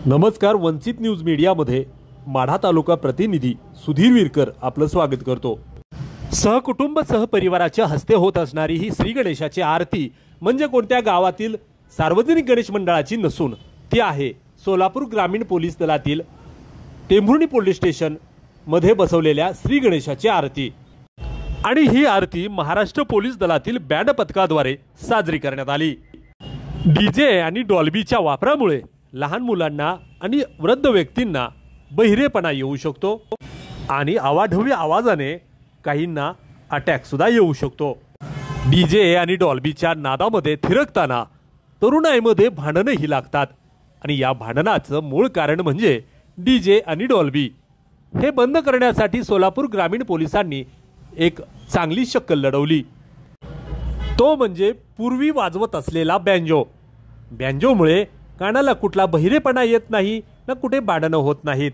नमस्कार, वंचित न्यूज मीडियामध्ये माढा तालुका प्रतिनिधी सुधीर विरकर आपलं स्वागत करतो। सहकुटुंब सहपरिवाराच्या हस्ते होत असणारी ही श्री गणेशाची आरती म्हणजे कोणत्या गावातील सार्वजनिक गणेश मंडळाची नसून ती आहे सोलापूर ग्रामीण पोलीस दलातील टेंभुर्णी पोलीस स्टेशन मध्ये बसवलेल्या श्री गणेशाची आरती। आणि ही आरती महाराष्ट्र पोलीस दलातील बँड पथकाद्वारे साजरी करण्यात आली। डीजे आणि डॉल्बीच्या वापरामुळे लहान मुलांना आणि वृद्ध व्यक्तींना बहिरेपणा येऊ शकतो आणि आवाढव्य आवाजाने काहींना अटॅक सुद्धा येऊ शकतो। डीजे आणि डॉल्बीच्या नादामध्ये थिरकताना तरुणाईमध्ये भांडणही लागतात आणि या भांडणाचं मूळ कारण म्हणजे डीजे आणि डॉल्बी। हे बंद करण्यासाठी सोलापूर ग्रामीण पोलिसांनी एक चांगली शक्कल लढवली, तो म्हणजे पूर्वी वाजवत असलेला बँजो। बँजोमुळे कानाला कुठला बहिरेपणा येत नाही ना कुठे भांडणं होत नाहीत।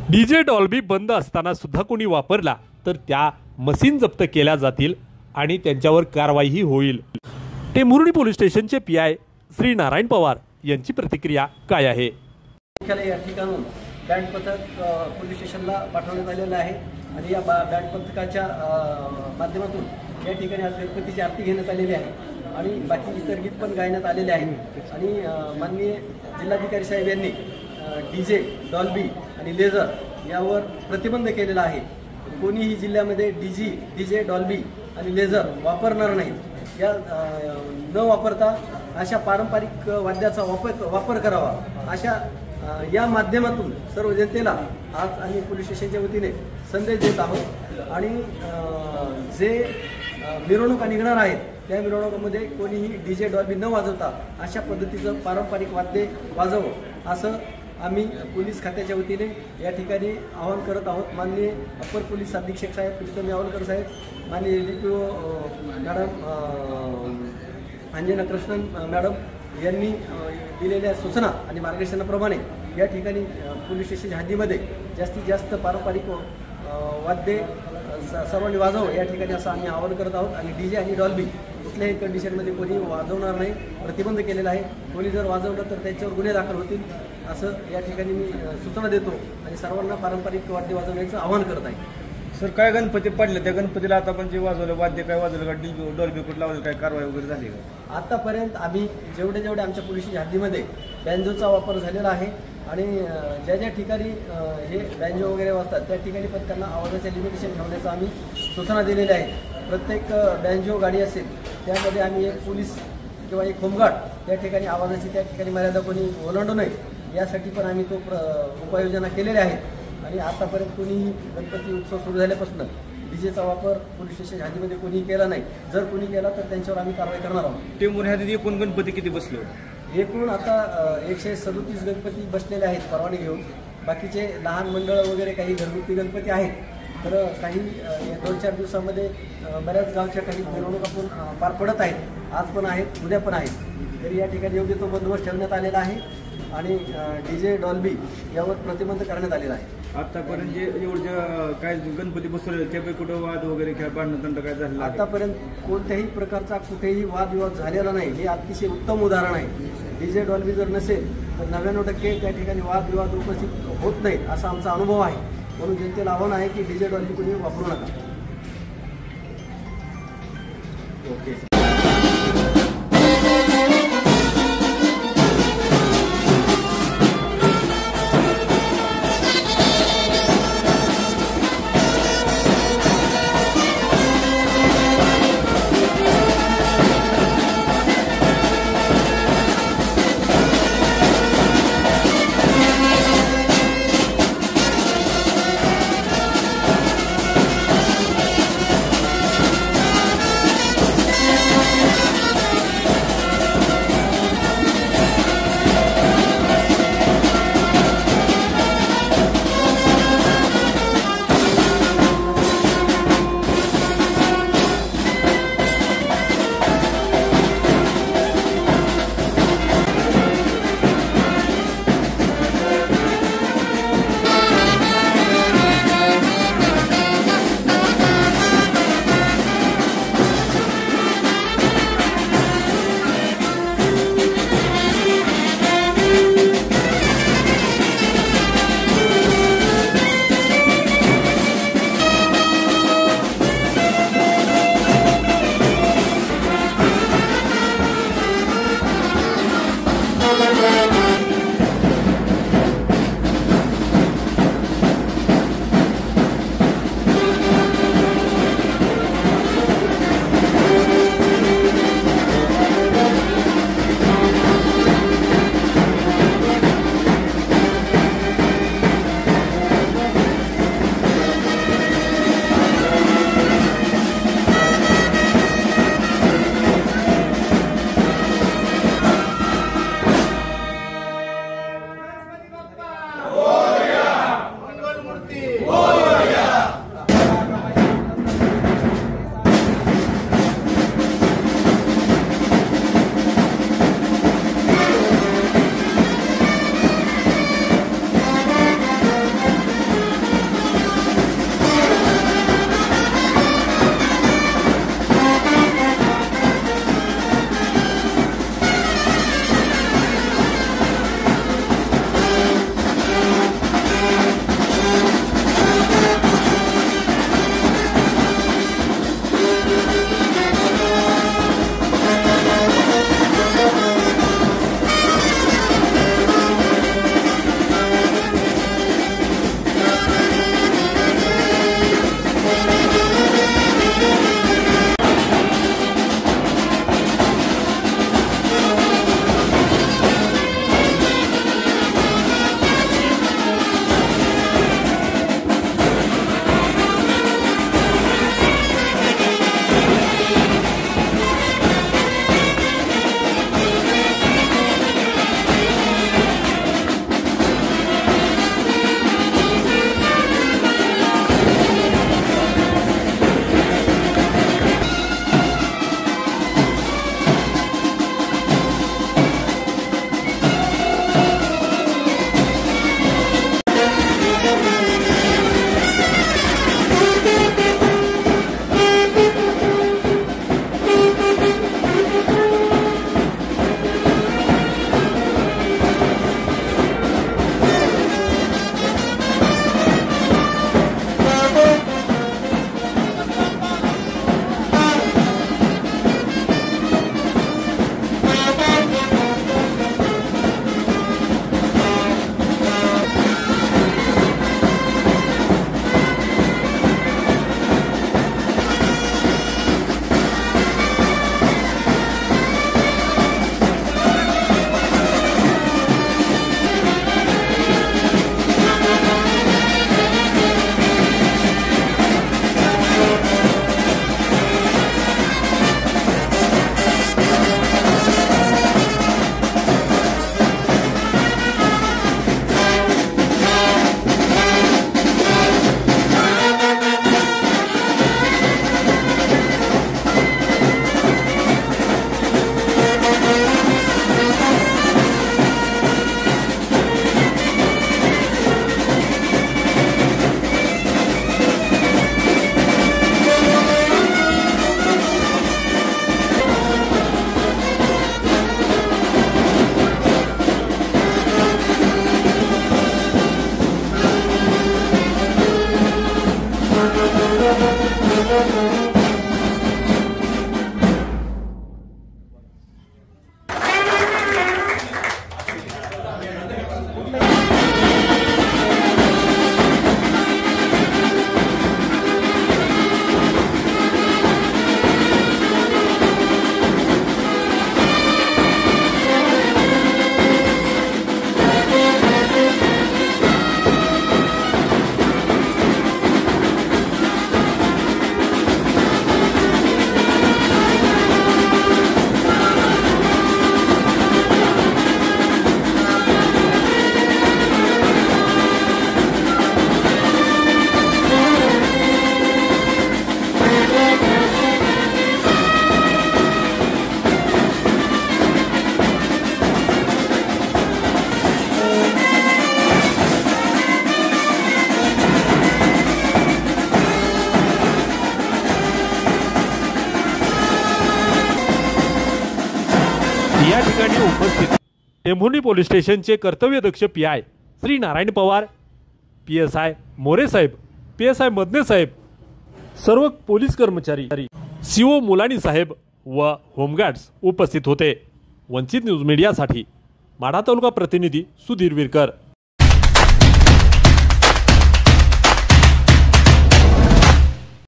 डीजे डॉल्बी बंद असताना सुद्धा कोणी वापरला तर त्या मशीन जप्त केल्या जातील आणि त्यांच्यावर कारवाईही होईल। टेंभुर्णी पोलीस स्टेशनचे पीआय श्री नारायण पवार यांची प्रतिक्रिया काय आहे? या ठिकाणून बँड पथक पोलीस स्टेशनला पाठवण्यात आलेलं आहे आणि या बँड पथकाच्या माध्यमातून या ठिकाणी आज गणपतीची आरती घेण्यात आलेली आहे आणि बाकी इतर गीत पण गायण्यात आलेले आहेत। आणि माननीय जिल्हाधिकारी साहेब यांनी डीजे डॉल्बी आणि लेझर यावर प्रतिबंध केलेला आहे। कोणीही जिल्ह्यामध्ये डीजे डॉल्बी आणि लेझर वापरणार नाहीत। या न वापरता अशा पारंपरिक वाद्याचा वापर करावा अशा या माध्यमातून सर्व जनतेला आज आम्ही पोलीस स्टेशनच्या वतीने संदेश देत आहोत। आणि जे मिरवणुका निघणार आहेत त्या मिरवणुकीमध्ये कोणीही डीजे डॉल्बी न वाजवता अशा पद्धतीचं पारंपरिक वाद्य वाजवं असं आम्ही पोलीस खात्याच्या वतीने या ठिकाणी आवाहन करत आहोत। माननीय अप्पर पोलीस अधीक्षक साहेब प्रीतम यावलकर साहेब, माननीय DPO madam Anjana Krishnan madam यांनी दिलेल्या सूचना आणि मार्गदर्शनाप्रमाणे या ठिकाणी पोलीस स्टेशनच्या हद्दीमध्ये जास्तीत जास्त पारंपरिक वाद्ये सर्वांनी वाजवावं या ठिकाणी असं आम्ही आवाहन करत आहोत। आणि डीजे आणि डॉल्बी कुठल्याही कंडिशनमध्ये कोणी वाजवणार नाही, प्रतिबंध केलेला आहे। कोणी जर वाजवलं तर त्याच्यावर गुन्हे दाखल होतील असं या ठिकाणी मी सूचना देतो आणि सर्वांना पारंपरिक वाद्य वाजवण्याचं आवाहन करत आहे। सर, काय गणपती पडले त्या गणपतीला आता पण जे वाजवलं वाद्य काय वाजवलं का डॉल्बी कुठं लावलं, काय कारवाई वगैरे झाली का? आतापर्यंत आम्ही जेवढे आमच्या पोलिसच्या हद्दीमध्ये बँजोचा वापर झालेला आहे आणि ज्या ठिकाणी हे बँजो वगैरे वाजतात त्या ठिकाणी पण त्यांना आवाजाचे लिमिटेशन ठेवण्याचं आम्ही सूचना दिलेल्या आहे। प्रत्येक बँजो गाडी असेल त्यामध्ये आम्ही एक पोलीस किंवा एक होमगार्ड त्या ठिकाणी आवाजाची त्या ठिकाणी मर्यादा कोणी ओलांडू नये यासाठी पण आम्ही तो उपाययोजना केलेल्या आहेत। आणि आतापर्यंत कोणीही गणपती उत्सव सुरू झाल्यापासून डीजेचा वापर पोलीस स्टेशन हद्दीमध्ये कोणीही केला नाही। जर कोणी केला तर त्यांच्यावर आम्ही कारवाई करणार आहोत। टेंभुर्णी हद्दीत एकूण गणपती किती बसले होते? एकूण आता 137 गणपती बसलेले आहेत परवानगी घेऊन। बाकीचे लहान मंडळ वगैरे काही घरगुती गणपती आहेत, तर काही 2-4 दिवसामध्ये बऱ्याच गावच्या काही मिरवणुका पण पार पडत आहेत। आज पण आहेत, उद्या पण आहेत। तरी या ठिकाणी योग्य तो बंदोबस्त ठेवण्यात आलेला आहे आणि डीजे डॉल्बी यावर प्रतिबंध करण्यात आलेला आहे। आतापर्यंत जे एवढं काय गणपती बसवले त्यापैकी कुठं वाद वगैरे किंवा भांडण काय झालं? आतापर्यंत कोणत्याही प्रकारचा कुठेही वादविवाद झालेला नाही, हे अतिशय उत्तम उदाहरण आहे। डीजे डॉल्बी जर नसेल तर 99% त्या ठिकाणी वादविवाद उपस्थित होत नाहीत असा आमचा अनुभव आहे। म्हणून जनतेला आव्हान आहे की डीजे डॉल्बी कोणी वापरू नका। ओके। या ठिकाणी उपस्थित टेंभुर्णी पोलीस स्टेशनचे कर्तव्यदक्ष पीआय श्री नारायण पवार, PSI मोरे साहेब, PSI मदने साहेब, सर्व पोलीस कर्मचारी, CO मुलानी साहेब व होमगार्ड्स उपस्थित होते। वंचित न्यूज मीडियासाठी माढा तालुका प्रतिनिधी सुधीर विरकर।